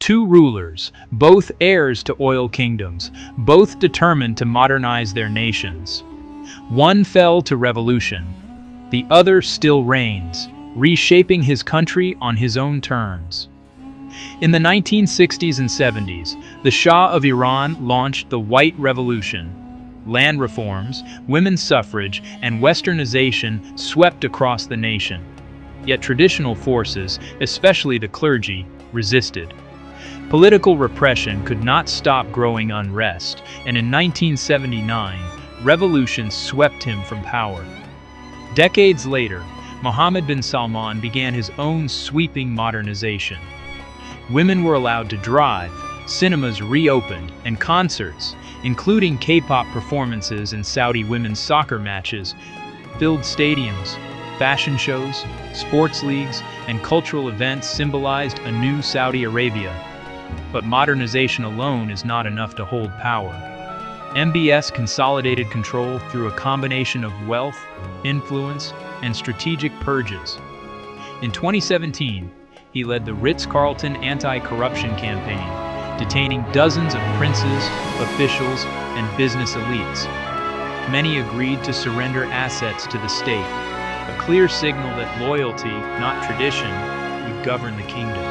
Two rulers, both heirs to oil kingdoms, both determined to modernize their nations. One fell to revolution, the other still reigns, reshaping his country on his own terms. In the 1960s and 70s, the Shah of Iran launched the White Revolution. Land reforms, women's suffrage, and westernization swept across the nation. Yet traditional forces, especially the clergy, resisted. Political repression could not stop growing unrest, and in 1979, revolution swept him from power. Decades later, Mohammed bin Salman began his own sweeping modernization. Women were allowed to drive, cinemas reopened, and concerts, including K-pop performances and Saudi women's soccer matches, filled stadiums. Fashion shows, sports leagues, and cultural events symbolized a new Saudi Arabia. But modernization alone is not enough to hold power. MBS consolidated control through a combination of wealth, influence, and strategic purges. In 2017, he led the Ritz-Carlton anti-corruption campaign, detaining dozens of princes, officials, and business elites. Many agreed to surrender assets to the state, a clear signal that loyalty, not tradition, would govern the kingdom.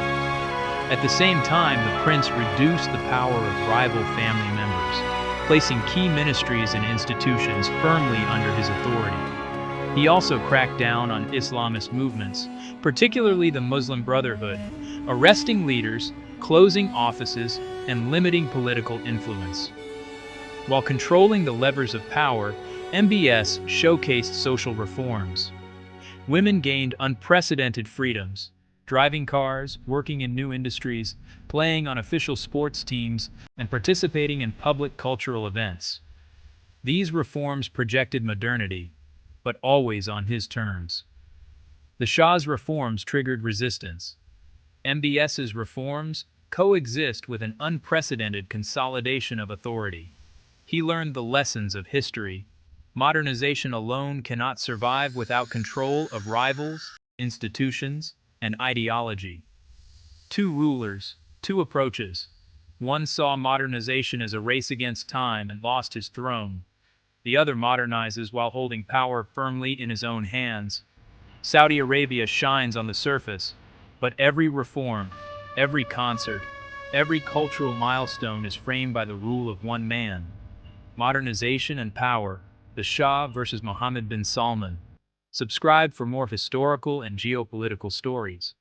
At the same time, the prince reduced the power of rival family members, placing key ministries and institutions firmly under his authority. He also cracked down on Islamist movements, particularly the Muslim Brotherhood, arresting leaders, closing offices, and limiting political influence. While controlling the levers of power, MBS showcased social reforms. Women gained unprecedented freedoms, driving cars, working in new industries, playing on official sports teams, and participating in public cultural events. These reforms projected modernity, but always on his terms. The Shah's reforms triggered resistance. MBS's reforms coexist with an unprecedented consolidation of authority. He learned the lessons of history. Modernization alone cannot survive without control of rivals, institutions, and ideology. Two rulers, two approaches. One saw modernization as a race against time and lost his throne. The other modernizes while holding power firmly in his own hands. Saudi Arabia shines on the surface, but every reform, every concert, every cultural milestone is framed by the rule of one man. Modernization and power, the Shah versus Mohammed bin Salman. Subscribe for more historical and geopolitical stories.